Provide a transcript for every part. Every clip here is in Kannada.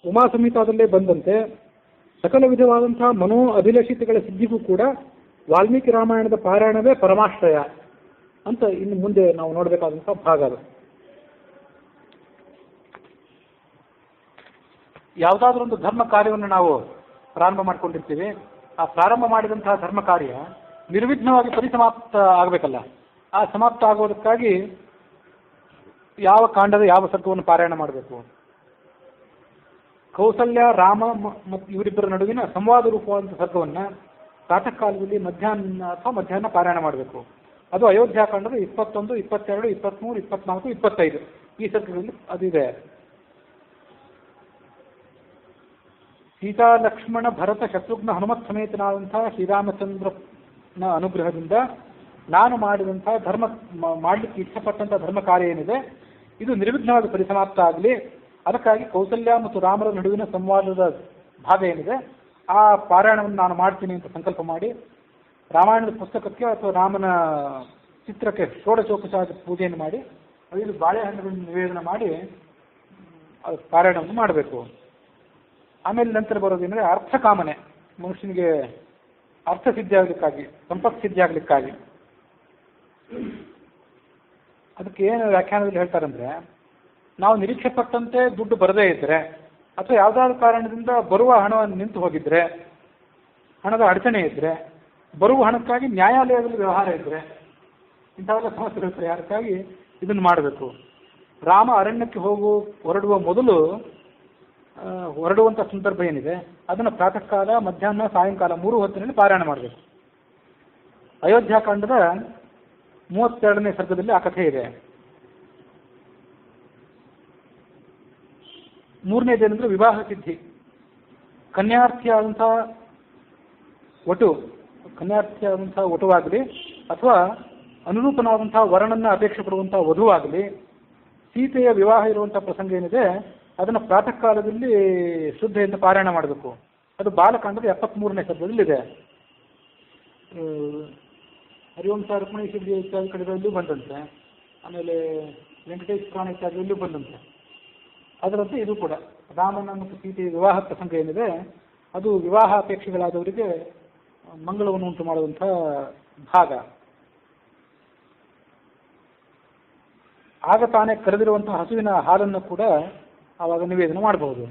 ಉಮಾ ಸಂಹಿತಾದಲ್ಲೇ ಬಂದಂತೆ ಸಕಲ ವಿಧವಾದಂತಹ ಮನೋ ಅಭಿಲಷಿತಗಳ ಸಿದ್ಧಿಗೂ ಕೂಡ ವಾಲ್ಮೀಕಿ ರಾಮಾಯಣದ ಪಾರಾಯಣವೇ ಪರಮಾಶ್ರಯ ಅಂತ ಇನ್ನು ಮುಂದೆ ನಾವು ನೋಡಬೇಕಾದಂತಹ ಭಾಗ ಅದು. ಯಾವುದಾದ್ರೂ ಒಂದು ಧರ್ಮ ಕಾರ್ಯವನ್ನು ನಾವು ಪ್ರಾರಂಭ ಮಾಡ್ಕೊಂಡಿರ್ತೀವಿ. ಆ ಪ್ರಾರಂಭ ಮಾಡಿದಂತಹ ಧರ್ಮ ಕಾರ್ಯ ನಿರ್ವಿಘ್ನವಾಗಿ ಪರಿಸಮಾಪ್ತ ಆಗಬೇಕಲ್ಲ. ಆ ಸಮಾಪ್ತ ಆಗೋದಕ್ಕಾಗಿ ಯಾವ ಕಾಂಡದ ಯಾವ ಸರ್ಗವನ್ನು ಪಾರಾಯಣ ಮಾಡಬೇಕು. ಕೌಸಲ್ಯ ರಾಮ ಮತ್ತು ಇವರಿಬ್ಬರ ನಡುವಿನ ಸಂವಾದ ರೂಪವಾದಂಥ ಸರ್ಗವನ್ನು ಪ್ರಾತಃ ಕಾಲದಲ್ಲಿ ಮಧ್ಯಾಹ್ನ ಪಾರಾಯಣ ಮಾಡಬೇಕು. ಅದು ಅಯೋಧ್ಯಾಕಾಂಡದ 21, 22, 23, 24, 25 ಈ ಸರ್ಗಗಳಲ್ಲಿ ಅದಿದೆ. ಸೀತಾ ಲಕ್ಷ್ಮಣ ಭರತ ಶತ್ರುಘ್ನ ಹನುಮತ್ ಸಮೇತನಾದಂತಹ ಶ್ರೀರಾಮಚಂದ್ರನ ಅನುಗ್ರಹದಿಂದ ನಾನು ಮಾಡಿದಂತಹ ಮಾಡಲಿಕ್ಕೆ ಇಷ್ಟಪಟ್ಟಂತಹ ಧರ್ಮ ಕಾರ್ಯ ಏನಿದೆ ಇದು ನಿರ್ವಿಘ್ನವಾಗಿ ಪರಿಸಮಾಪ್ತ ಆಗಲಿ. ಅದಕ್ಕಾಗಿ ಕೌಸಲ್ಯ ಮತ್ತು ರಾಮರ ನಡುವಿನ ಸಂವಾದದ ಭಾಗ ಏನಿದೆ ಆ ಪಾರಾಯಣವನ್ನು ನಾನು ಮಾಡ್ತೀನಿ ಅಂತ ಸಂಕಲ್ಪ ಮಾಡಿ ರಾಮಾಯಣದ ಪುಸ್ತಕಕ್ಕೆ ಅಥವಾ ರಾಮನ ಚಿತ್ರಕ್ಕೆ ಷೋಡಶೋಪಚಾರ ಪೂಜೆಯನ್ನು ಮಾಡಿ 5 ಬಾಳೆಹಣ್ಣುಗಳನ್ನು ನಿವೇದನೆ ಮಾಡಿ ಪಾರಾಯಣವನ್ನು ಮಾಡಬೇಕು. ಆಮೇಲೆ ನಂತರ ಬರೋದೇನೆಂದರೆ ಅರ್ಥಕಾಮನೆ, ಮನುಷ್ಯನಿಗೆ ಅರ್ಥ ಸಿದ್ಧಿ ಆಗಲಿಕ್ಕಾಗಿ, ಸಂಪತ್ತು ಸಿದ್ಧಿ ಆಗಲಿಕ್ಕಾಗಿ. ಅದಕ್ಕೆ ಏನು ವ್ಯಾಖ್ಯಾನದಲ್ಲಿ ಹೇಳ್ತಾರಂದ್ರೆ, ನಾವು ನಿರೀಕ್ಷೆ ಪಟ್ಟಂತೆ ದುಡ್ಡು ಬರದೇ ಇದ್ದರೆ ಅಥವಾ ಯಾವುದಾದ್ರು ಕಾರಣದಿಂದ ಬರುವ ಹಣ ನಿಂತು ಹೋಗಿದ್ರೆ, ಹಣದ ಅಡಚಣೆ ಇದ್ದರೆ, ಬರುವ ಹಣಕ್ಕಾಗಿ ನ್ಯಾಯಾಲಯದಲ್ಲಿ ವ್ಯವಹಾರ ಇದ್ದರೆ, ಇಂಥವೆಲ್ಲ ಸಮಸ್ಯೆಗಳ ಪರಿಹಾರಕ್ಕಾಗಿ ಇದನ್ನು ಮಾಡಬೇಕು. ರಾಮ ಅರಣ್ಯಕ್ಕೆ ಹೊರಡುವ ಮೊದಲು ಹೊರಡುವಂಥ ಸಂದರ್ಭ ಏನಿದೆ ಅದನ್ನು ಪ್ರಾತಃ ಕಾಲ, ಮಧ್ಯಾಹ್ನ, ಸಾಯಂಕಾಲ 3 ಹೊತ್ತಿನಲ್ಲಿ ಪಾರಾಯಣ ಮಾಡಬೇಕು. ಅಯೋಧ್ಯಾಕಾಂಡದ 32ನೇ ಸರ್ಗದಲ್ಲಿ ಆ ಕಥೆ ಇದೆ. 3ನೇದೇನೆಂದರೆ ವಿವಾಹ ಸಿದ್ಧಿ. ಕನ್ಯಾರ್ಥಿಯಾದಂಥ ವಟುವಾಗಲಿ ಅಥವಾ ಅನುರೂಪನಾದಂತಹ ವರನನ್ನ ಅಪೇಕ್ಷೆ ಪಡುವಂಥ ವಧುವಾಗಲಿ ಸೀತೆಯ ವಿವಾಹ ಇರುವಂಥ ಪ್ರಸಂಗ ಏನಿದೆ ಅದನ್ನು ಪ್ರಾತಃ ಕಾಲದಲ್ಲಿ ಶ್ರದ್ಧೆಯಿಂದ ಪಾರಾಯಣ ಮಾಡಬೇಕು. ಅದು ಬಾಲಕಾಂಡದ 73ನೇ ಸರ್ಗದಲ್ಲಿದೆ. ಹರಿವಂಶ ರುಕ್ಮಿಣಿ ಸಿದ್ಧಿ ಇತ್ಯಾದಿ ಕಡೆಗಳಲ್ಲೂ ಬಂದಂತೆ, ಆಮೇಲೆ ವೆಂಕಟೇಶ ಪುರಾಣ ಇತ್ಯಾದಿಯಲ್ಲೂ ಬಂದಂತೆ. ಅದರಂತೆ ಇದು ಕೂಡ ರಾಮನ ಮತ್ತು ಸೀತೆಯ ವಿವಾಹ ಪ್ರಸಂಗ ಏನಿದೆ ಅದು ವಿವಾಹ ಅಪೇಕ್ಷೆಗಳಾದವರಿಗೆ ಮಂಗಳವನ್ನು ಉಂಟು ಮಾಡುವಂಥ ಭಾಗ. ಆಗ ತಾನೇ ಕರೆದಿರುವಂತಹ ಹಸುವಿನ ಹಾಲನ್ನು ಕೂಡ ಆವಾಗ ನಿವೇದನೆ ಮಾಡಬಹುದು.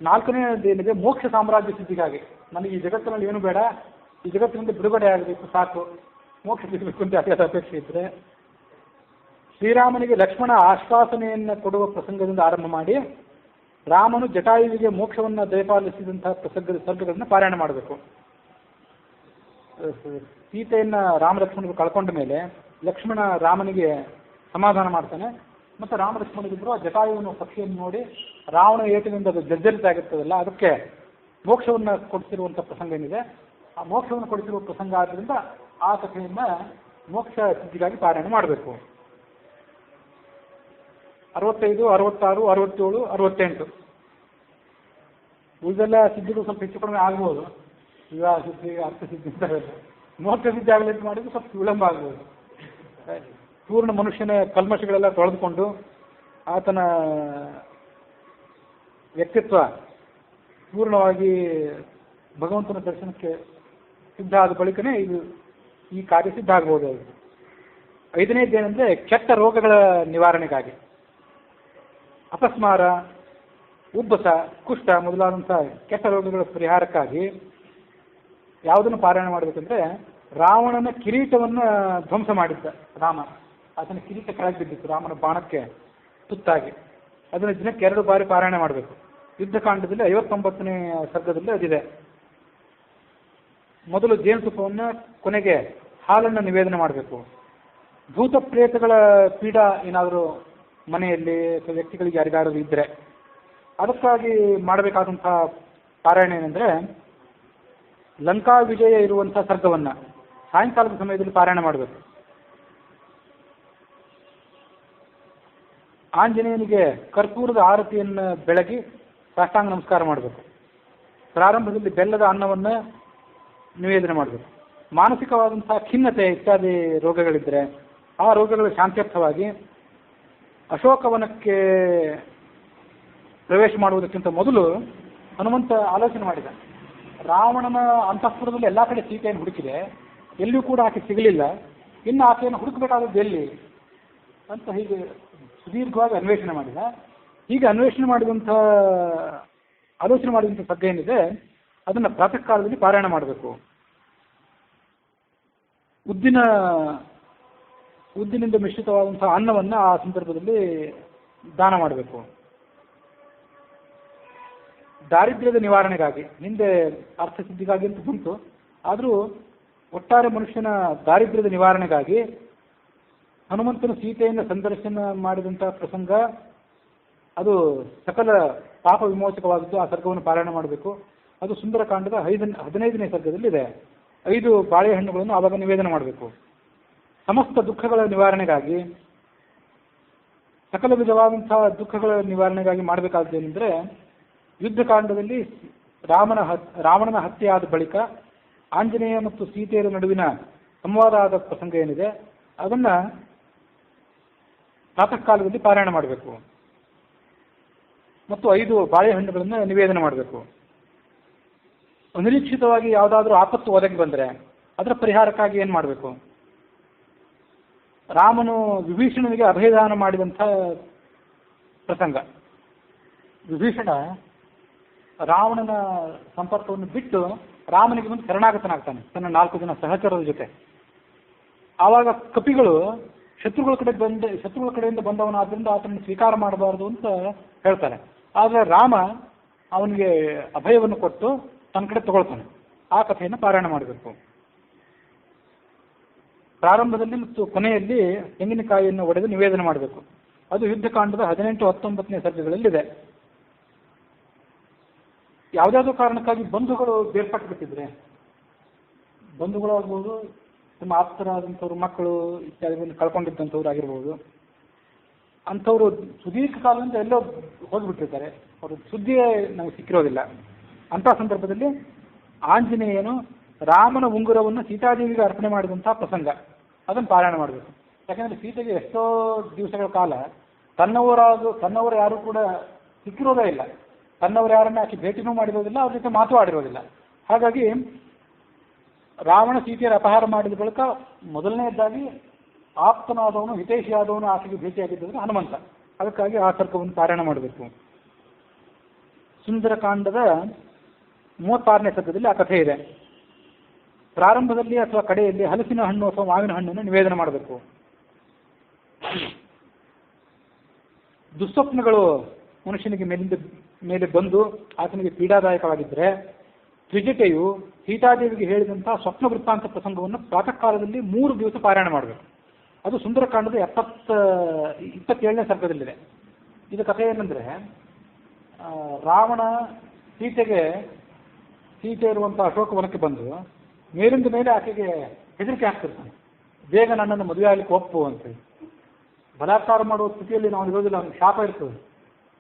4ನೇದೇನಿದೆ ಮೋಕ್ಷ ಸಾಮ್ರಾಜ್ಯ ಸಿದ್ಧಿಗಾಗಿ. ನನಗೆ ಈ ಜಗತ್ತಿನಲ್ಲಿ ಏನು ಬೇಡ, ಈ ಜಗತ್ತಿನಿಂದ ಬಿಡುಗಡೆ ಆಗಬೇಕು, ಸಾಕು, ಮೋಕ್ಷ ಸಿಗಬೇಕು ಅಂತ ಅತ್ಯಂತ ಅಪೇಕ್ಷೆ ಇದ್ದರೆ ಶ್ರೀರಾಮನಿಗೆ ಲಕ್ಷ್ಮಣ ಆಶ್ವಾಸನೆಯನ್ನು ಕೊಡುವ ಪ್ರಸಂಗದಿಂದ ಆರಂಭ ಮಾಡಿ ರಾಮನು ಜಟಾಯುವಿಗೆ ಮೋಕ್ಷವನ್ನು ದಯಪಾಲಿಸಿದಂತಹ ಸರ್ಗಗಳನ್ನು ಪಾರಾಯಣ ಮಾಡಬೇಕು. ಸೀತೆಯನ್ನು ರಾಮಲಕ್ಷ್ಮಣರು ಕಳ್ಕೊಂಡ ಮೇಲೆ ಲಕ್ಷ್ಮಣ ರಾಮನಿಗೆ ಸಮಾಧಾನ ಮಾಡ್ತಾನೆ. ಮತ್ತು ರಾಮಲಕ್ಷ್ಮಣರಿಬ್ಬರು ಆ ಜಟಾಯುವಿನ ಪಕ್ಷಿಯನ್ನು ನೋಡಿ ರಾವಣ ಏಟಿನಿಂದ ಅದು ಜರ್ಜರಿತ ಆಗಿರ್ತದಲ್ಲ, ಅದಕ್ಕೆ ಮೋಕ್ಷವನ್ನು ಕೊಡಿಸಿರುವಂಥ ಪ್ರಸಂಗ ಏನಿದೆ ಆ ಮೋಕ್ಷವನ್ನು ಕೊಡಿಸಿರುವ ಪ್ರಸಂಗ ಆದ್ದರಿಂದ ಆ ಕಥೆಯನ್ನು ಮೋಕ್ಷ ಸಿದ್ಧಿಗಾಗಿ ಪಾರಾಯಣ ಮಾಡಬೇಕು. 65, 66, 67, 68 ಉಳಿದೆಲ್ಲ ಸಿದ್ಧಿಗಳು ಸ್ವಲ್ಪ ಹೆಚ್ಚು ಕಡಿಮೆ ಆಗ್ಬೋದು. ವಿವಾಹ ಸಿದ್ಧಿ, ಅರ್ಥ ಸಿದ್ಧಿ ಅಂತ ಮೋಕ್ಷ ಸಿದ್ಧಿ ಆಗಲಿ ಅಂತ ಮಾಡಿದ್ರೆ ಸ್ವಲ್ಪ ವಿಳಂಬ ಆಗ್ಬೋದು. ಪೂರ್ಣ ಮನುಷ್ಯನ ಕಲ್ಮಶಗಳೆಲ್ಲ ತೊಳೆದುಕೊಂಡು ಆತನ ವ್ಯಕ್ತಿತ್ವ ಪೂರ್ಣವಾಗಿ ಭಗವಂತನ ದರ್ಶನಕ್ಕೆ ಸಿದ್ಧ ಆದ ಬಳಿಕನೇ ಈ ಕಾರ್ಯ ಸಿದ್ಧ ಆಗ್ಬೋದು. 5ನೇದೇನೆಂದರೆ ಕೆಟ್ಟ ರೋಗಗಳ ನಿವಾರಣೆಗಾಗಿ. ಅಪಸ್ಮಾರ, ಉಬ್ಬಸ, ಕುಷ್ಠ ಮೊದಲಾದಂಥ ಕೆಟ್ಟ ರೋಗಗಳ ಪರಿಹಾರಕ್ಕಾಗಿ ಯಾವುದನ್ನು ಪಾರಾಯಣ ಮಾಡಬೇಕಂದ್ರೆ ರಾವಣನ ಕಿರೀಟವನ್ನು ಧ್ವಂಸ ಮಾಡಿದ್ದ ರಾಮ. ಆತನ ಕಿರೀಟ ಕೆಳಗೆ ಬಿದ್ದಿತ್ತು ರಾಮನ ಬಾಣಕ್ಕೆ ತುತ್ತಾಗಿ. ಅದನ್ನು ದಿನಕ್ಕೆ 2 ಬಾರಿ ಪಾರಾಯಣ ಮಾಡಬೇಕು. ಯುದ್ಧಕಾಂಡದಲ್ಲಿ 59ನೇ ಸರ್ಗದಲ್ಲಿ ಅದಿದೆ. ಮೊದಲು ಜೇನುತುಪ್ಪವನ್ನು, ಕೊನೆಗೆ ಹಾಲನ್ನು ನಿವೇದನೆ ಮಾಡಬೇಕು. ಭೂತ ಪ್ರೇತಗಳ ಪೀಡ ಏನಾದರೂ ಮನೆಯಲ್ಲಿ ಅಥವಾ ವ್ಯಕ್ತಿಗಳಿಗೆ ಯಾರಿಗಾದರೂ ಇದ್ದರೆ ಅದಕ್ಕಾಗಿ ಮಾಡಬೇಕಾದಂಥ ಪಾರಾಯಣ ಏನೆಂದರೆ ಲಂಕಾ ವಿಜಯ ಇರುವಂಥ ಸರ್ಗವನ್ನು ಸಾಯಂಕಾಲದ ಸಮಯದಲ್ಲಿ ಪಾರಾಯಣ ಮಾಡಬೇಕು. ಆಂಜನೇಯನಿಗೆ ಕರ್ಪೂರದ ಆರತಿಯನ್ನು ಬೆಳಗಿ ಸಾಷ್ಟಾಂಗ ನಮಸ್ಕಾರ ಮಾಡಬೇಕು. ಪ್ರಾರಂಭದಲ್ಲಿ ಬೆಲ್ಲದ ಅನ್ನವನ್ನು ನಿವೇದನೆ ಮಾಡಬೇಕು. ಮಾನಸಿಕವಾದಂತಹ ಖಿನ್ನತೆ ಇತ್ಯಾದಿ ರೋಗಗಳಿದ್ದರೆ ಆ ರೋಗಗಳ ಶಾಂತ್ಯರ್ಥವಾಗಿ ಅಶೋಕವನಕ್ಕೆ ಪ್ರವೇಶ ಮಾಡುವುದಕ್ಕಿಂತ ಮೊದಲು ಹನುಮಂತ ಆಲೋಚನೆ ಮಾಡಿದ. ರಾವಣನ ಅಂತಃಪುರದಲ್ಲಿ ಎಲ್ಲ ಕಡೆ ಸೀತೆಯನ್ನು ಹುಡುಕಿದೆ, ಎಲ್ಲಿಯೂ ಕೂಡ ಆಕೆ ಸಿಗಲಿಲ್ಲ, ಇನ್ನು ಆಕೆಯನ್ನು ಹುಡುಕಬೇಕಾದದ್ದು ಎಲ್ಲಿ ಅಂತ ಹೀಗೆ ಸುದೀರ್ಘವಾಗಿ ಅನ್ವೇಷಣೆ ಮಾಡಿದ. ಹೀಗೆ ಅನ್ವೇಷಣೆ ಆಲೋಚನೆ ಮಾಡಿದಂಥ ಸದ್ಯ ಏನಿದೆ ಅದನ್ನು ಪ್ರಾತಃ ಕಾಲದಲ್ಲಿ ಪಾರಾಯಣ ಮಾಡಬೇಕು. ಉದ್ದಿನಿಂದ ಮಿಶ್ರಿತವಾದಂತಹ ಅನ್ನವನ್ನು ಆ ಸಂದರ್ಭದಲ್ಲಿ ದಾನ ಮಾಡಬೇಕು. ದಾರಿದ್ರ್ಯದ ನಿವಾರಣೆಗಾಗಿ, ಹಿಂದೆ ಅರ್ಥಸಿದ್ಧಿಗಾಗಿ ಅಂತ ಬಂತು, ಆದರೂ ಒಟ್ಟಾರೆ ಮನುಷ್ಯನ ದಾರಿದ್ರ್ಯದ ನಿವಾರಣೆಗಾಗಿ ಹನುಮಂತನ ಸೀತೆಯನ್ನು ಸಂದರ್ಶನ ಮಾಡಿದಂತಹ ಪ್ರಸಂಗ ಅದು ಸಕಲ ಪಾಪ ವಿಮೋಚಕವಾದದ್ದು. ಆ ಸರ್ಗವನ್ನು ಪಾರಾಯಣ ಮಾಡಬೇಕು. ಅದು ಸುಂದರಕಾಂಡದ 15ನೇ ಸರ್ಗದಲ್ಲಿದೆ. 5 ಬಾಳೆಹಣ್ಣುಗಳನ್ನು ಆವಾಗ ನಿವೇದನೆ ಮಾಡಬೇಕು. ಸಮಸ್ತ ದುಃಖಗಳ ನಿವಾರಣೆಗಾಗಿ, ಸಕಲ ವಿಧವಾದಂತಹ ದುಃಖಗಳ ನಿವಾರಣೆಗಾಗಿ ಮಾಡಬೇಕಾದ್ದೇನೆಂದರೆ, ಯುದ್ಧಕಾಂಡದಲ್ಲಿ ರಾವಣನ ಹತ್ಯೆ ಆದ ಬಳಿಕ ಆಂಜನೇಯ ಮತ್ತು ಸೀತೆಯರ ನಡುವಿನ ಸಂವಾದ ಆದ ಪ್ರಸಂಗ ಏನಿದೆ ಅದನ್ನು ಪ್ರಾತಃ ಕಾಲದಲ್ಲಿ ಪಾರಾಯಣ ಮಾಡಬೇಕು ಮತ್ತು 5 ಬಾಳೆಹಣ್ಣುಗಳನ್ನು ನಿವೇದನೆ ಮಾಡಬೇಕು. ಅನಿರೀಕ್ಷಿತವಾಗಿ ಯಾವುದಾದ್ರೂ ಆಪತ್ತು ಒದಗಿ ಬಂದರೆ ಅದರ ಪರಿಹಾರಕ್ಕಾಗಿ ಏನು ಮಾಡಬೇಕು? ರಾಮನು ವಿಭೀಷಣನಿಗೆ ಅಭಯದಾನ ಮಾಡಿದಂಥ ಪ್ರಸಂಗ. ವಿಭೀಷಣ ರಾವಣನ ಸಂಪರ್ಕವನ್ನು ಬಿಟ್ಟು ರಾಮನಿಗೆ ಬಂದು ಶರಣಾಗತನಾಗ್ತಾನೆ ತನ್ನ 4 ಜನ ಸಹಚರರ ಜೊತೆ. ಆವಾಗ ಕಪಿಗಳು ಶತ್ರುಗಳ ಕಡೆಯಿಂದ ಬಂದವನಾದ್ರಿಂದ ಆತನನ್ನು ಸ್ವೀಕಾರ ಮಾಡಬಾರದು ಅಂತ ಹೇಳ್ತಾರೆ. ಆದರೆ ರಾಮ ಅವನಿಗೆ ಅಭಯವನ್ನು ಕೊಟ್ಟು ತನ್ನ ಕಡೆ ತಗೊಳ್ತಾನೆ. ಆ ಕಥೆಯನ್ನು ಪಾರಾಯಣ ಮಾಡಬೇಕು. ಪ್ರಾರಂಭದಲ್ಲಿ ಮತ್ತು ಕೊನೆಯಲ್ಲಿ ತೆಂಗಿನಕಾಯಿಯನ್ನು ಒಡೆದು ನಿವೇದನೆ ಮಾಡಬೇಕು. ಅದು ಯುದ್ಧಕಾಂಡದ 18, 19ನೇ ಸರ್ಗಗಳಲ್ಲಿದೆ. ಯಾವುದಾದ್ರೂ ಕಾರಣಕ್ಕಾಗಿ ಬಂಧುಗಳು ಬೇರ್ಪಟ್ಟು ಬಿಟ್ಟಿದ್ರೆ, ಬಂಧುಗಳಾಗ್ಬೋದು, ತುಂಬ ಆಪ್ತರಾದಂಥವ್ರು, ಮಕ್ಕಳು ಇತ್ಯಾದಿಗಳನ್ನು ಕಳ್ಕೊಂಡಿದ್ದಂಥವ್ರು ಆಗಿರ್ಬೋದು, ಅಂಥವ್ರು ಸುದೀರ್ಘ ಕಾಲದಿಂದ ಎಲ್ಲೋ ಹೋಗಿಬಿಟ್ಟಿರ್ತಾರೆ, ಅವರು ಸುದ್ದಿಯೇ ನಮಗೆ ಸಿಕ್ಕಿರೋದಿಲ್ಲ. ಅಂಥ ಸಂದರ್ಭದಲ್ಲಿ ಆಂಜನೇಯನು ರಾಮನ ಉಂಗುರವನ್ನು ಸೀತಾದೇವಿಗೆ ಅರ್ಪಣೆ ಮಾಡಿದಂಥ ಪ್ರಸಂಗ ಅದನ್ನು ಪಾರಾಯಣ ಮಾಡಬೇಕು. ಯಾಕಂದರೆ ಸೀತೆಗೆ ಎಷ್ಟೋ ದಿವಸಗಳ ಕಾಲ ತನ್ನವರು ಯಾರೂ ಕೂಡ ಸಿಕ್ಕಿರೋದೇ ಇಲ್ಲ, ತನ್ನವರು ಯಾರನ್ನ ಆಕೆ ಭೇಟಿನೂ ಮಾಡಿರೋದಿಲ್ಲ, ಅವ್ರ ಜೊತೆ ಮಾತು ಆಡಿರೋದಿಲ್ಲ. ಹಾಗಾಗಿ ರಾವಣ ಸೀತೆಯರ ಅಪಹಾರ ಮಾಡಿದ ಬಳಿಕ ಮೊದಲನೆಯದಾಗಿ ಆಪ್ತನಾದವನು, ಹಿತೈಷಿಯಾದವನು ಆಕೆಗೆ ಭೇಟಿಯಾಗಿದ್ದರೆ ಹನುಮಂತ. ಅದಕ್ಕಾಗಿ ಆ ಸರ್ಗವನ್ನು ಪಾರಾಯಣ ಮಾಡಬೇಕು. ಸುಂದರಕಾಂಡದ 36ನೇ ಸರ್ಗದಲ್ಲಿ ಆ ಕಥೆ ಇದೆ. ಪ್ರಾರಂಭದಲ್ಲಿ ಅಥವಾ ಕಡೆಯಲ್ಲಿ ಹಲಸಿನ ಹಣ್ಣು ಅಥವಾ ಮಾವಿನ ಹಣ್ಣನ್ನು ನಿವೇದನೆ ಮಾಡಬೇಕು. ದುಸ್ವಪ್ನಗಳು ಮನುಷ್ಯನಿಗೆ ಮೇಲೆ ಬಂದು ಆತನಿಗೆ ಪೀಡಾದಾಯಕವಾಗಿದ್ದರೆ ತ್ರಿಜಟೆಯು ಸೀತಾದೇವಿಗೆ ಹೇಳಿದಂತಹ ಸ್ವಪ್ನ ವೃತ್ತಾಂತ ಪ್ರಸಂಗವನ್ನು ಪ್ರಾತಃ ಕಾಲದಲ್ಲಿ 3 ದಿವಸ ಪಾರಾಯಣ ಮಾಡಬೇಕು. ಅದು ಸುಂದರಕಾಂಡದ 27ನೇ ಸರ್ಗದಲ್ಲಿದೆ. ಇದು ಕಥೆ ಏನಂದರೆ, ರಾವಣ ಸೀತೆ ಇರುವಂಥ ಅಶೋಕವನಕ್ಕೆ ಬಂದು ಮೇಲಿಂದ ಮೇಲೆ ಆಕೆಗೆ ಹೆದರಿಕೆ ಆಗ್ತಿರ್ತಾನೆ, ಬೇಗ ನನ್ನನ್ನು ಮದುವೆ ಆಗಲಿಕ್ಕೆ ಒಪ್ಪು ಅಂತೇಳಿ. ಬಲಾತ್ಕಾರ ಮಾಡುವ ಸ್ಥಿತಿಯಲ್ಲಿ ನಾವು ಇರೋದಿಲ್ಲ, ಅವನಿಗೆ ಶಾಪ ಇರ್ತದೆ.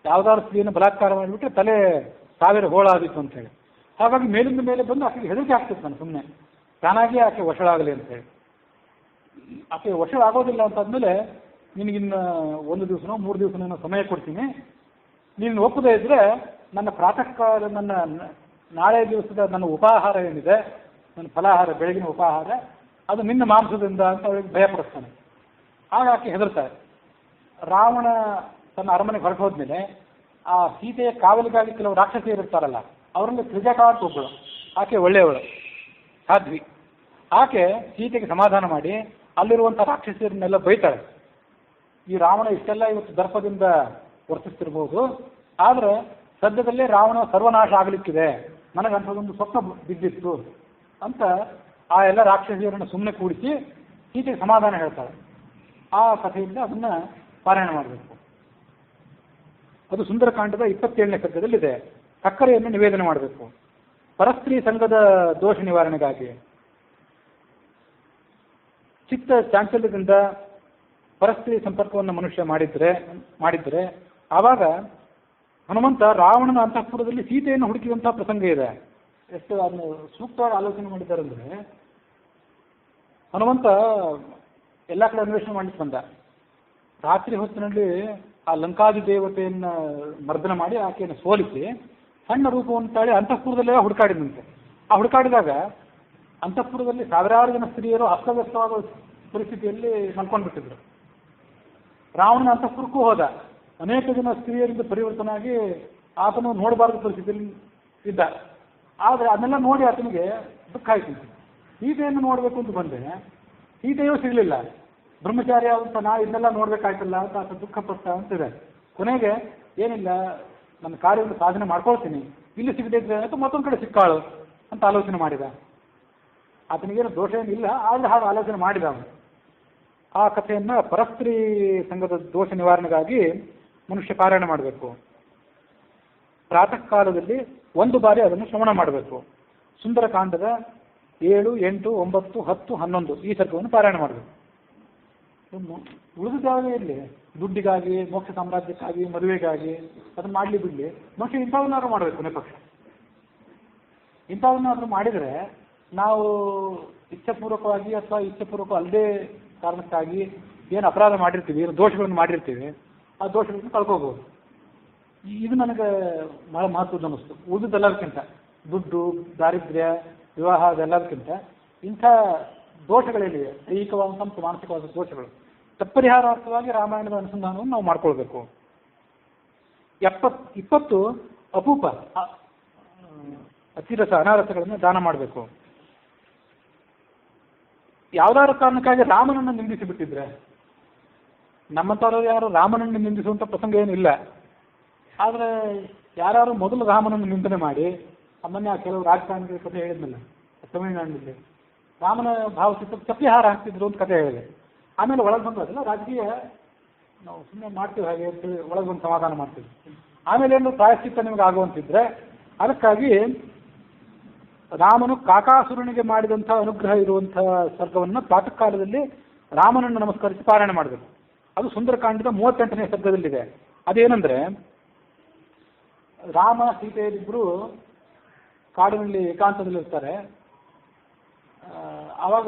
ಯಾವುದಾದ್ರು ಸ್ತ್ರೀಯನ್ನು ಬಲಾತ್ಕಾರ ಮಾಡಿಬಿಟ್ರೆ ತಲೆ 1000 ಹೋಳಾದಿತ್ತು ಅಂತೇಳಿ. ಹಾಗಾಗಿ ಮೇಲಿಂದ ಮೇಲೆ ಬಂದು ಆಕೆಗೆ ಹೆದರಿಕೆ ಆಗ್ತಿರ್ತಾನೆ, ಸುಮ್ಮನೆ ತಾನಾಗಿ ಆಕೆ ವಶಳಾಗಲಿ ಅಂತೇಳಿ. ಆಕೆ ವಶಳಾಗೋದಿಲ್ಲ ಅಂತಾದ್ಮೇಲೆ ನಿನಗಿನ್ನು 1 ದಿವಸನೋ 3 ದಿವಸನೋ ಸಮಯ ಕೊಡ್ತೀನಿ, ನೀನು ಒಪ್ಪದೇ ಇದ್ದರೆ ನನ್ನ ಪ್ರಾತಃ ಕಾಲ, ನಾಳೆ ದಿವಸದ ನನ್ನ ಉಪಾಹಾರ ಏನಿದೆ, ನನ್ನ ಫಲಾಹಾರ, ಬೆಳಗಿನ ಉಪಾಹಾರ, ಅದು ನಿನ್ನ ಮಾಂಸದಿಂದ ಅಂತ ಅವಳಿಗೆ ಭಯಪಡಿಸ್ತಾನೆ. ಆಗ ಆಕೆ ಹೆದರ್ತಾರೆ. ರಾವಣ ತನ್ನ ಅರಮನೆಗೆ ಹೊರಟು ಹೋದ್ಮೇಲೆ ಆ ಸೀತೆಯ ಕಾವಲಿಗಾಗಿ ಕೆಲವು ರಾಕ್ಷಸಿಯರು ಇರ್ತಾರಲ್ಲ, ಅವರಲ್ಲಿ ತ್ರಿಜಟ ಅಂತ ಒಬ್ಬಳು, ಆಕೆ ಒಳ್ಳೆಯವಳು, ಸಾಧ್ವಿ. ಆಕೆ ಸೀತೆಗೆ ಸಮಾಧಾನ ಮಾಡಿ ಅಲ್ಲಿರುವಂಥ ರಾಕ್ಷಸಿಯರನ್ನೆಲ್ಲ ಬೈತಾಳೆ. ಈ ರಾವಣ ಇಷ್ಟೆಲ್ಲ ಇವತ್ತು ದರ್ಪದಿಂದ ವರ್ತಿಸ್ತಿರ್ಬೋದು, ಆದರೆ ಸದ್ಯದಲ್ಲೇ ರಾವಣ ಸರ್ವನಾಶ ಆಗಲಿಕ್ಕಿದೆ, ನನಗಂಥದ್ದೊಂದು ಸ್ವಪ್ನ ಬಿದ್ದಿತ್ತು ಅಂತ ಆ ಎಲ್ಲ ರಾಕ್ಷಸಿಯರನ್ನು ಸುಮ್ಮನೆ ಕೂಡಿಸಿ ಸೀತೆಗೆ ಸಮಾಧಾನ ಹೇಳ್ತಾಳೆ. ಆ ಕಥೆಯಿಂದ ಅದನ್ನು ಪಾರಾಯಣ ಮಾಡಬೇಕು. ಅದು ಸುಂದರಕಾಂಡದ 27ನೇ ಸರ್ಗದಲ್ಲಿದೆ. ಸಕ್ಕರೆಯನ್ನು ನಿವೇದನೆ ಮಾಡಬೇಕು. ಪರಸ್ತ್ರೀ ಸಂಘದ ದೋಷ ನಿವಾರಣೆಗಾಗಿ, ಚಿತ್ತ ಚಾಂಚಲ್ಯದಿಂದ ಪರಸ್ತ್ರೀ ಸಂಪರ್ಕವನ್ನು ಮನುಷ್ಯ ಮಾಡಿದ್ರೆ ಆವಾಗ ಹನುಮಂತ ರಾವಣನ ಅಂತಃಪುರದಲ್ಲಿ ಸೀತೆಯನ್ನು ಹುಡುಕಿದಂತಹ ಪ್ರಸಂಗ ಇದೆ. ಎಷ್ಟು ಅದನ್ನು ಸೂಕ್ತವಾಗಿ ಆಲೋಚನೆ ಮಾಡಿದ್ದಾರೆ ಅಂದರೆ, ಹನುಮಂತ ಎಲ್ಲ ಕಡೆ ಅನ್ವೇಷಣೆ ಮಾಡಲಿಕ್ಕೆ ಬಂದ. ರಾತ್ರಿ ಹೊತ್ತಿನಲ್ಲಿ ಆ ಲಂಕಾದಿ ದೇವತೆಯನ್ನ ಮರ್ದನ ಮಾಡಿ ಆಕೆಯನ್ನು ಸೋಲಿಸಿ ಸಣ್ಣ ರೂಪವನ್ನು ತಾಳಿ ಅಂತಃಪುರದಲ್ಲೆಲ್ಲ ಹುಡುಕಾಡಿದಂತೆ. ಆ ಹುಡುಕಾಡಿದಾಗ ಅಂತಃಪುರದಲ್ಲಿ ಸಾವಿರಾರು ಜನ ಸ್ತ್ರೀಯರು ಅಸ್ತವ್ಯಸ್ತವಾದ ಪರಿಸ್ಥಿತಿಯಲ್ಲಿ ಮಲ್ಕೊಂಡ್ಬಿಟ್ಟಿದ್ರು. ರಾವಣನ ಅಂತಃಪುರಕ್ಕೂ ಹೋದ, ಅನೇಕ ಜನ ಸ್ತ್ರೀಯರಿಂದ ಪರಿವರ್ತನಾಗಿ ಆತನು ನೋಡಬಾರದು ಪರಿಸ್ಥಿತಿಯಲ್ಲಿ ಇದ್ದ. ಆದರೆ ಅದನ್ನೆಲ್ಲ ನೋಡಿ ಆತನಿಗೆ ದುಃಖ ಆಯ್ತು. ಸೀತೆಯನ್ನು ನೋಡಬೇಕು ಅಂತ ಬಂದೆ, ಸೀತೆಯೂ ಸಿಗಲಿಲ್ಲ. ಬ್ರಹ್ಮಚಾರಿ ಅಂತ ನಾ ಇದನ್ನೆಲ್ಲ ನೋಡ್ಬೇಕಾಯ್ತಲ್ಲ ಅಂತ ಆತ ದುಃಖಪಟ್ಟ ಅಂತಿದೆ. ಕೊನೆಗೆ ಏನಿಲ್ಲ, ನನ್ನ ಕಾರ್ಯವನ್ನು ಸಾಧನೆ ಮಾಡ್ಕೊಳ್ತೀನಿ, ಇಲ್ಲಿ ಸಿಗದಿದ್ರೆ ಅಂತ ಮತ್ತೊಂದು ಕಡೆ ಸಿಕ್ಕಾಳು ಅಂತ ಆಲೋಚನೆ ಮಾಡಿದ. ಆತನಿಗೇನು ದೋಷ ಏನಿಲ್ಲ, ಆದರೆ ಹಾಗೆ ಆಲೋಚನೆ ಮಾಡಿದ ಅವನು. ಆ ಕಥೆಯನ್ನು ಪರಸ್ತ್ರೀ ಸಂಘದ ದೋಷ ನಿವಾರಣೆಗಾಗಿ ಮನುಷ್ಯ ಪಾರಾಯಣ ಮಾಡಬೇಕು. ಪ್ರಾತಃ ಕಾಲದಲ್ಲಿ ಒಂದು ಬಾರಿ ಅದನ್ನು ಶ್ರವಣ ಮಾಡಬೇಕು. ಸುಂದರಕಾಂಡದ 7, 8, 9, 10, 11 ಈ ಸರ್ಗವನ್ನು ಪಾರಾಯಣ ಮಾಡಬೇಕು. ಉಳಿದಾಗಲೇ ಇರಲಿ, ದುಡ್ಡಿಗಾಗಿ, ಮೋಕ್ಷ ಸಾಮ್ರಾಜ್ಯಕ್ಕಾಗಿ, ಮದುವೆಗಾಗಿ ಅದನ್ನು ಮಾಡಲಿ ಬಿಡಲಿ, ಮನುಷ್ಯ ಇಂಥವನ್ನಾದ್ರೂ ಮಾಡಬೇಕು. ನೆಪಕ್ಷ ಇಂಥವನ್ನಾದ್ರೂ ಮಾಡಿದರೆ ನಾವು ಇಚ್ಛಾಪೂರ್ವಕವಾಗಿ ಅಥವಾ ಇಚ್ಛಾಪೂರ್ವಕ ಅಲ್ಲದೆ ಕಾರಣಕ್ಕಾಗಿ ಏನು ಅಪರಾಧ ಮಾಡಿರ್ತೀವಿ, ಏನು ದೋಷಗಳನ್ನು ಮಾಡಿರ್ತೀವಿ, ಆ ದೋಷಗಳನ್ನು ಕಳ್ಕೋಬಹುದು. ಇದು ನನಗೆ ಬಹಳ ಮಹತ್ವದ ಅನ್ನಿಸ್ತು. ಉಳಿದೆಲ್ಲದಕ್ಕಿಂತ, ದುಡ್ಡು, ದಾರಿದ್ರ್ಯ, ವಿವಾಹ ಅದೆಲ್ಲದಕ್ಕಿಂತ ಇಂಥ ದೋಷಗಳೇನಿವೆ, ದೈಹಿಕವಾದ ಮತ್ತು ಮಾನಸಿಕವಾದ ದೋಷಗಳು, ತತ್ಪರಿಹಾರಾರ್ಥವಾಗಿ ರಾಮಾಯಣದ ಅನುಸಂಧಾನವನ್ನು ನಾವು ಮಾಡ್ಕೊಳ್ಬೇಕು. 20 ಅಪೂಪ ಅತಿರಸ ಅನಾರಸಗಳನ್ನು ದಾನ ಮಾಡಬೇಕು. ಯಾವ್ದಾದ್ರು ಕಾರಣಕ್ಕಾಗಿ ರಾಮನನ್ನು ನಿಂದಿಸಿ ಬಿಟ್ಟಿದ್ರೆ, ನಮ್ಮಂಥವ್ರು ಯಾರು ರಾಮನನ್ನು ನಿಂದಿಸುವಂಥ ಪ್ರಸಂಗ ಏನಿಲ್ಲ. ಆದರೆ ಯಾರು ಮೊದಲು ರಾಮನನ್ನು ನಿಂದನೆ ಮಾಡಿ, ಸಾಮಾನ್ಯ ಕೆಲವು ರಾಜಕಾರಣಿಗಳ ಕಥೆ ಹೇಳಿದ್ನಲ್ಲ ತಮಿಳುನಾಡಿನಲ್ಲಿ, ರಾಮನ ಭಾವಚಿತ್ರ ಚಪ್ಪಿಹಾರ ಹಾಕ್ತಿದ್ರು ಅಂತ ಕಥೆ ಹೇಳಿದೆ. ಆಮೇಲೆ ಒಳಗೆ ಬಂದಲ್ಲ, ರಾಜಕೀಯ ನಾವು ಸುಮ್ಮನೆ ಮಾಡ್ತೀವಿ ಹಾಗೆ ಅಂತೇಳಿ ಒಳಗೆ ಬಂದು ಸಮಾಧಾನ ಮಾಡ್ತೀವಿ. ಆಮೇಲೆ ಏನು ಪ್ರಾಯಶ್ಚಿತ್ತ ನಿಮಗೆ ಆಗುವಂತಿದ್ರೆ, ಅದಕ್ಕಾಗಿ ರಾಮನು ಕಾಕಾಸುರನಿಗೆ ಮಾಡಿದಂಥ ಅನುಗ್ರಹ ಇರುವಂತಹ ಸರ್ಗವನ್ನು ಪ್ರಾತಃ ಕಾಲದಲ್ಲಿ ರಾಮನನ್ನು ನಮಸ್ಕರಿಸಿ ಪಾರಾಯಣ ಮಾಡಬೇಕು. ಅದು ಸುಂದರಕಾಂಡದ 38ನೇ ಸರ್ಗದಲ್ಲಿದೆ. ಅದೇನೆಂದ್ರೆ, ರಾಮ ಸೀತೆಯರಿಬ್ಬರು ಕಾಡಿನಲ್ಲಿ ಏಕಾಂತದಲ್ಲಿರ್ತಾರೆ. ಆವಾಗ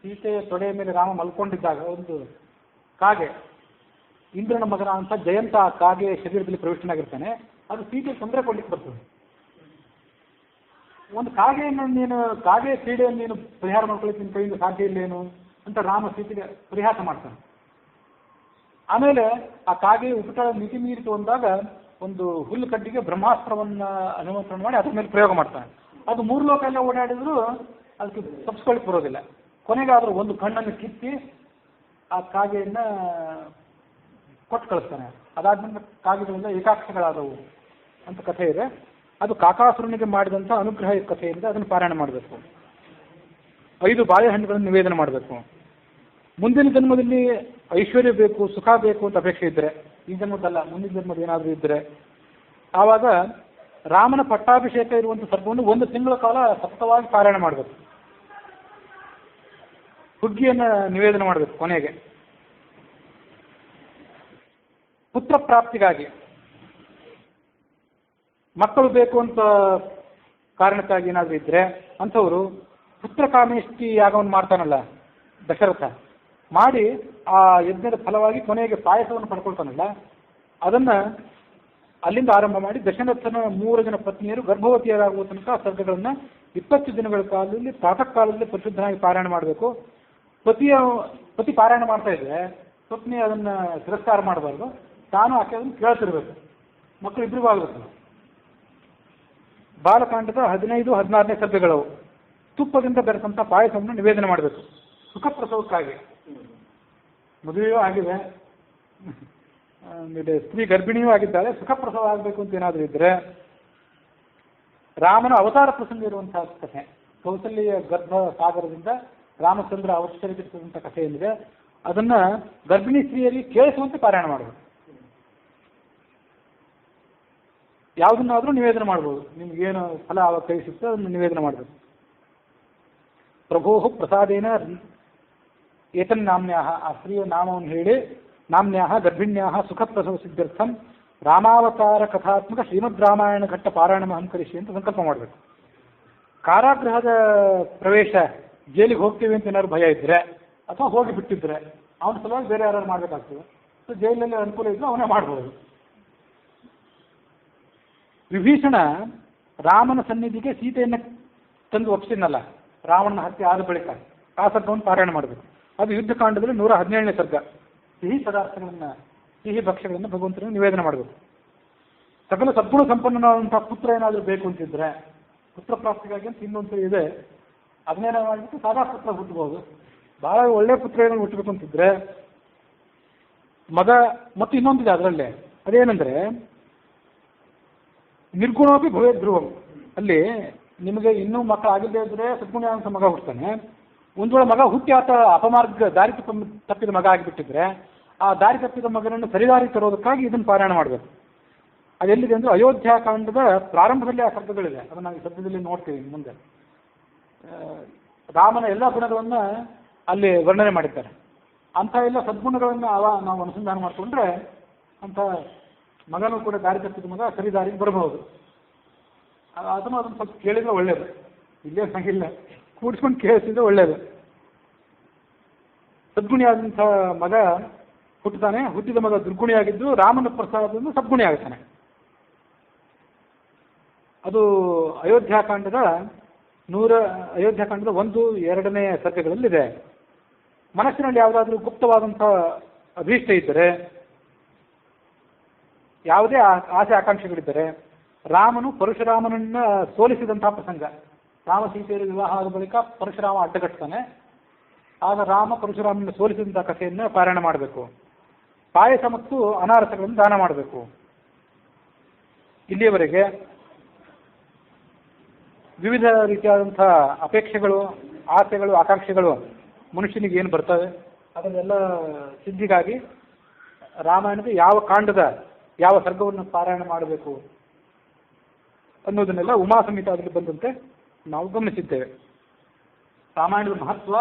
ಸೀತೆಯ ತೊಡೆಯ ಮೇಲೆ ರಾಮ ಮಲ್ಕೊಂಡಿದ್ದಾಗ ಒಂದು ಕಾಗೆ, ಇಂದ್ರನ ಮಗನ ಅಂತ ಜಯಂತ ಆ ಕಾಗೆ ಶರೀರದಲ್ಲಿ ಪ್ರವಿಷ್ಟನಾಗಿರ್ತಾನೆ. ಅದು ಸೀತೆ ತೊಂದರೆ ಕೊಡ್ಲಿಕ್ಕೆ ಬರ್ತದೆ. ಒಂದು ಕಾಗೆ ಕ್ರೀಡೆಯನ್ನು ನೀನು ಪರಿಹಾರ ಮಾಡ್ಕೊಳ್ಳಿಕ್ಕೆ ನಿನ್ನ ಕೈಯಿಂದ ಸಾಧ್ಯ ಇಲ್ಲೇನು ಅಂತ ರಾಮ ಸೀತೆಗೆ ಪರಿಹಾಸ ಮಾಡ್ತಾನೆ. ಆಮೇಲೆ ಆ ಕಾಗೆ ಉಪಟಳ ಮಿತಿ ಮೀರಿತು ಅಂದಾಗ ಒಂದು ಹುಲ್ಲು ಕಡ್ಡಿಗೆ ಬ್ರಹ್ಮಾಸ್ತ್ರವನ್ನ ಅನುಮೋದನೆ ಮಾಡಿ ಅದ್ರ ಮೇಲೆ ಪ್ರಯೋಗ ಮಾಡ್ತಾನೆ. ಅದು 3 ಲೋಕ ಎಲ್ಲ ಓಡಾಡಿದ್ರು ಅದಕ್ಕೆ ತಪ್ಪಿಸ್ಕೊಳ್ಳಿಕ್ಕೆ ಬರೋದಿಲ್ಲ. ಕೊನೆಗಾದ್ರೂ ಒಂದು ಕಣ್ಣನ್ನು ಕಿತ್ತಿ ಆ ಕಾಗೆಯನ್ನ ಕೊಟ್ಟು ಕಳಿಸ್ತಾನೆ. ಅದಾದ್ಮೇಲೆ ಕಾಗೆಗಳೆಲ್ಲ ಏಕಾಕ್ಷಗಳಾದವು ಅಂತ ಕಥೆ ಇದೆ. ಅದು ಕಾಕಾಸುರನಿಗೆ ಮಾಡಿದಂಥ ಅನುಗ್ರಹ ಕಥೆಯಿಂದ ಅದನ್ನು ಪಾರಾಯಣ ಮಾಡಬೇಕು. 5 ಬಾಳೆಹಣ್ಣುಗಳನ್ನು ನಿವೇದನೆ ಮಾಡಬೇಕು. ಮುಂದಿನ ಜನ್ಮದಲ್ಲಿ ಐಶ್ವರ್ಯ ಬೇಕು, ಸುಖ ಬೇಕು ಅಂತ ಅಪೇಕ್ಷೆ ಇದ್ದರೆ, ಈ ಜನ್ಮದಲ್ಲ ಮುಂದಿನ ಜನ್ಮದ ಏನಾದರೂ ಇದ್ದರೆ, ಆವಾಗ ರಾಮನ ಪಟ್ಟಾಭಿಷೇಕ ಇರುವಂಥ ಸರ್ಗವನ್ನು 1 ತಿಂಗಳ ಕಾಲ ಸತತವಾಗಿ ಪಾರಾಯಣ ಮಾಡಬೇಕು. ಹುಗ್ಗಿಯನ್ನು ನಿವೇದನೆ ಮಾಡಬೇಕು. ಕೊನೆಗೆ ಪುತ್ರ ಪ್ರಾಪ್ತಿಗಾಗಿ, ಮಕ್ಕಳು ಬೇಕು ಅಂತ ಕಾರಣಕ್ಕಾಗಿ ಏನಾದರೂ ಇದ್ರೆ ಅಂಥವರು ಪುತ್ರ ಕಾಮೇಷ್ಟಿ ಯಾಗವನ್ನು ಮಾಡ್ತಾನಲ್ಲ ದಶರಥ, ಮಾಡಿ ಆ ಯಜ್ಞದ ಫಲವಾಗಿ ಕೊನೆಗೆ ಪಾಯಸವನ್ನು ಪಡ್ಕೊಳ್ತಾನಲ್ಲ, ಅದನ್ನು ಅಲ್ಲಿಂದ ಆರಂಭ ಮಾಡಿ ದಶರಥನ 3 ಜನ ಪತ್ನಿಯರು ಗರ್ಭವತಿಯರಾಗುವ ತನಕ ಸರ್ಗಗಳನ್ನು 20 ದಿನಗಳ ಕಾಲದಲ್ಲಿ ಪ್ರಾತಃ ಕಾಲದಲ್ಲಿ ಪರಿಶುದ್ಧನಾಗಿ ಪಾರಾಯಣ ಮಾಡಬೇಕು. ಪತಿ ಪಾರಾಯಣ ಮಾಡ್ತಾ ಇದ್ರೆ ಪತ್ನಿ ಅದನ್ನು ತಿರಸ್ಕಾರ ಮಾಡಬಾರ್ದು, ತಾನು ಆಕೆ ಅದನ್ನು ಕೇಳ್ತಿರ್ಬೇಕು. ಮಕ್ಕಳು ಇಬ್ಬರಿಗೂ ಆಗಬೇಕು. ಬಾಲಕಾಂಡದ 15, 16ನೇ ಸರ್ಗಗಳವು. ತುಪ್ಪದಿಂದ ಬೆರೆತಂಥ ಪಾಯಸವನ್ನು ನಿವೇದನೆ ಮಾಡಬೇಕು ಸುಖ ಪ್ರಸವಕ್ಕಾಗಿ. ಮದುವೆಯೂ ಆಗಿದೆ, ಸ್ತ್ರೀ ಗರ್ಭಿಣಿಯೂ ಆಗಿದ್ದಾಳೆ, ಸುಖ ಪ್ರಸವ ಆಗಬೇಕು ಅಂತ ಏನಾದರೂ ಇದ್ರೆ, ರಾಮನ ಅವತಾರ ಪ್ರಸಂಗ ಇರುವಂತಹ ಕಥೆ, ಕೌಸಲ್ಯ ಗರ್ಭ ಸಾಗರದಿಂದ ರಾಮಚಂದ್ರ ಅವತರಿಸಿದಂಥ ಕಥೆ ಏನಿದೆ ಅದನ್ನ ಗರ್ಭಿಣಿ ಸ್ತ್ರೀಯರಿಗೆ ಕೇಳಿಸುವಂತೆ ಪಾರಾಯಣ ಮಾಡಬೇಕು. ಯಾವುದನ್ನಾದ್ರೂ ನಿವೇದನೆ ಮಾಡ್ಬೋದು, ನಿಮ್ಗೇನು ಫಲ ಆವಾಗ ಕೈ ಸಿಗ್ತದೆ ಅದನ್ನು ನಿವೇದನೆ ಮಾಡಬೇಕು. ಪ್ರಭೋ ಪ್ರಸಾದೇನ ಏತನ್ನಾಮ್ನ್ಯಾಹ, ಆ ಸ್ತ್ರೀಯ ನಾಮವನ್ನು ಹೇಳಿ, ನಾಮ್ನ್ಯಾಹ ಗರ್ಭಿಣ್ಯಾಹ ಸುಖ ಪ್ರಸವ ಸಿದ್ಧರ್ಥಂ ರಾಮಾವತಾರ ಕಥಾತ್ಮಕ ಶ್ರೀಮದ್ ರಾಮಾಯಣ ಘಟ್ಟ ಪಾರಾಯಣ ಅಹಂಕರಿಸಿ ಅಂತ ಸಂಕಲ್ಪ ಮಾಡಬೇಕು. ಕಾರಾಗೃಹದ ಪ್ರವೇಶ, ಜೈಲಿಗೆ ಹೋಗ್ತೀವಿ ಅಂತ ಏನಾದ್ರು ಭಯ ಇದ್ರೆ ಅಥವಾ ಹೋಗಿ ಬಿಟ್ಟಿದ್ರೆ ಅವನ ಸಲುವಾಗಿ ಬೇರೆ ಯಾರು ಮಾಡಬೇಕಾಗ್ತದೆ. ಜೈಲಲ್ಲಿ ಅನುಕೂಲ ಇದ್ದು ಅವನೇ ಮಾಡ್ಬೋದು. ವಿಭೀಷಣ ರಾಮನ ಸನ್ನಿಧಿಗೆ ಸೀತೆಯನ್ನು ತಂದು ಒಪ್ಪಿಸಿದ್ನಲ್ಲ, ರಾವಣನ ಹತ್ಯೆ ಆದ ಬಳಿಕ ಆ ಸರ್ಗವನ್ನು ಪಾರಾಯಣ ಮಾಡಬೇಕು. ಅದು ಯುದ್ಧಕಾಂಡದಲ್ಲಿ 117ನೇ ಸರ್ಗ. ಸಿಹಿ ಪದಾರ್ಥಗಳನ್ನು, ಸಿಹಿ ಭಕ್ಷ್ಯಗಳನ್ನು ಭಗವಂತನಿಗೆ ನಿವೇದನೆ ಮಾಡಬೇಕು. ಸಕಲ ಸದ್ಗುಣ ಸಂಪನ್ನನಾದಂತಹ ಪುತ್ರ ಏನಾದರೂ ಬೇಕು ಅಂತಿದ್ರೆ, ಪುತ್ರ ಪ್ರಾಪ್ತಿಗಾಗಿ ಅಂತ ಇನ್ನೊಂದು ಇದೆ, ಅದನ್ನೇನೋ ಮಾಡಿಬಿಟ್ಟು ಸಾದಾ ಪುತ್ರ ಹುಟ್ಟಬಹುದು. ಬಹಳ ಒಳ್ಳೆ ಪುತ್ರ ಏನೋ ಹುಟ್ಟಬೇಕು ಅಂತಿದ್ರೆ ಮಗ, ಮತ್ತು ಇನ್ನೊಂದಿದೆ ಅದರಲ್ಲೇ, ಅದೇನೆಂದ್ರೆ ನಿರ್ಗುಣೋಪಿ ಭವೇ ಧ್ರುವಂ. ಅಲ್ಲಿ ನಿಮಗೆ ಇನ್ನೂ ಮಕ್ಕಳಾಗಿಲ್ಲದೆ ಇದ್ರೆ ಸದ್ಗುಣ ಅಂತ ಮಗ ಹುಡ್ತಾನೆ. ಒಂದು ವೇಳೆ ಮಗ ಹುಟ್ಟಿ ಆತ ಅಪಮಾರ್ಗ ದಾರಿ ತಪ್ಪಿದ ಮಗ ಆಗಿಬಿಟ್ಟಿದ್ರೆ ಆ ದಾರಿ ತಪ್ಪಿದ ಮಗನನ್ನು ಸರಿದಾರಿ ತರೋದಕ್ಕಾಗಿ ಇದನ್ನು ಪಾರಾಯಣ ಮಾಡಬೇಕು. ಅದೆಲ್ಲಿದೆ ಅಂದರೆ ಅಯೋಧ್ಯಾಕಾಂಡದ ಪ್ರಾರಂಭದಲ್ಲಿ ಆ ಶಬ್ದಗಳಿದೆ, ಅದನ್ನು ನಾವು ಶಬ್ದದಲ್ಲಿ ನೋಡ್ತೀವಿ ಮುಂದೆ. ರಾಮನ ಎಲ್ಲ ಗುಣಗಳನ್ನು ಅಲ್ಲಿ ವರ್ಣನೆ ಮಾಡಿದ್ದಾರೆ. ಅಂಥ ಎಲ್ಲ ಸದ್ಗುಣಗಳನ್ನು ನಾವು ಅನುಸಂಧಾನ ಮಾಡಿಕೊಂಡ್ರೆ ಅಂಥ ಮಗನೂ ಕೂಡ ದಾರಿ ತಪ್ಪಿದ ಮಗ ಸರಿ ದಾರಿಗೆ ಬರಬಹುದು. ಅದನ್ನು ಸ್ವಲ್ಪ ಕೇಳಿದ್ರೆ ಒಳ್ಳೇದು, ಇಲ್ಲೇ ಸಂಗಿಲ್ಲ, ಕೂಡಿಸ್ಕೊಂಡು ಕೇಳಿಸಿದ್ರೆ ಒಳ್ಳೇದು. ಸದ್ಗುಣಿಯಾದಂಥ ಮಗ ಹುಟ್ಟುತ್ತಾನೆ, ಹುಟ್ಟಿದ ಮಗ ದುರ್ಗುಣಿಯಾಗಿದ್ದು ರಾಮನ ಪ್ರಸಾದದಿಂದ ಸದ್ಗುಣಿ ಆಗುತ್ತಾನೆ. ಅದು ಅಯೋಧ್ಯಾಕಾಂಡದ 1, 2ನೇ ಸರ್ಗಗಳಲ್ಲಿದೆ. ಮನಸ್ಸಿನಲ್ಲಿ ಯಾವುದಾದ್ರೂ ಗುಪ್ತವಾದಂಥ ಅಭೀಷ್ಟ ಇದ್ದರೆ, ಯಾವುದೇ ಆಸೆ ಆಕಾಂಕ್ಷೆಗಳಿದ್ದರೆ, ರಾಮನು ಪರಶುರಾಮನನ್ನ ಸೋಲಿಸಿದಂತಹ ಪ್ರಸಂಗ, ರಾಮ ಸೀತೆಯರ ವಿವಾಹ ಆದ ಬಳಿಕ ಪರಶುರಾಮ ಅಡ್ಡಗಟ್ತಾನೆ, ಆಗ ರಾಮ ಪರಶುರಾಮನ ಸೋಲಿಸಿದಂತಹ ಕಥೆಯನ್ನು ಪಾರಾಯಣ ಮಾಡಬೇಕು. ಪಾಯಸ ಮತ್ತು ಅನಾರಸಗಳನ್ನು ದಾನ ಮಾಡಬೇಕು. ಇಲ್ಲಿಯವರೆಗೆ ವಿವಿಧ ರೀತಿಯಾದಂಥ ಅಪೇಕ್ಷೆಗಳು, ಆಸೆಗಳು, ಆಕಾಂಕ್ಷೆಗಳು ಮನುಷ್ಯನಿಗೆ ಏನು ಬರ್ತವೆ ಅದನ್ನೆಲ್ಲ ಸಿದ್ಧಿಗಾಗಿ ರಾಮಾಯಣದ ಯಾವ ಕಾಂಡದ ಯಾವ ಸರ್ಗವನ್ನು ಪಾರಾಯಣ ಮಾಡಬೇಕು ಅನ್ನೋದನ್ನೆಲ್ಲ ಉಮಾ ಸಂಹಿತಾದಲ್ಲಿ ಬಂದಂತೆ ನಾವು ಗಮನಿಸಿದ್ದೇವೆ. ರಾಮಾಯಣದ ಮಹತ್ವ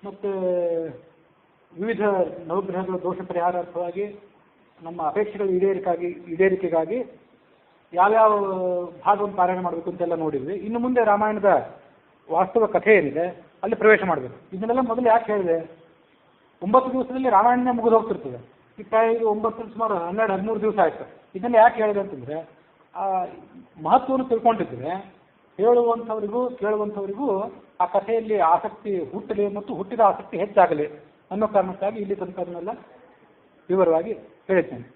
ಮತ್ತು ವಿವಿಧ ನವಗ್ರಹಗಳ ದೋಷ ಪರಿಹಾರಾರ್ಥವಾಗಿ ನಮ್ಮ ಅಪೇಕ್ಷೆಗಳ ಈಡೇರಿಕೆಗಾಗಿ ಯಾವ್ಯಾವ ಭಾಗವನ್ನು ಪಾರಾಯಣ ಮಾಡಬೇಕು ಅಂತೆಲ್ಲ ನೋಡಿದ್ವಿ. ಇನ್ನು ಮುಂದೆ ರಾಮಾಯಣದ ವಾಸ್ತವ ಕಥೆ ಏನಿದೆ ಅಲ್ಲಿ ಪ್ರವೇಶ ಮಾಡಬೇಕು. ಇದನ್ನೆಲ್ಲ ಮೊದಲು ಯಾಕೆ ಹೇಳಿದೆ? 9 ದಿವಸದಲ್ಲಿ ರಾಮಾಯಣನೇ ಮುಗಿದು ಹೋಗ್ತಿರ್ತದೆ. ಈಗ 9 ಸುಮಾರು 12-13 ದಿವಸ ಆಯ್ತು. ಇದನ್ನ ಯಾಕೆ ಹೇಳಿದೆ ಅಂತಂದ್ರೆ ಆ ಮಹತ್ವವನ್ನು ತಿಳ್ಕೊಂಡಿದ್ರೆ ಹೇಳುವಂಥವರಿಗೂ ಕೇಳುವಂಥವರಿಗೂ ಆ ಕಥೆಯಲ್ಲಿ ಆಸಕ್ತಿ ಹುಟ್ಟಲಿ ಮತ್ತು ಹುಟ್ಟಿದ ಆಸಕ್ತಿ ಹೆಚ್ಚಾಗಲಿ ಅನ್ನೋ ಕಾರಣಕ್ಕಾಗಿ ಇಲ್ಲಿ ತನಕ ಅದನ್ನೆಲ್ಲ ವಿವರವಾಗಿ ಹೇಳಿದ್ದೇನೆ.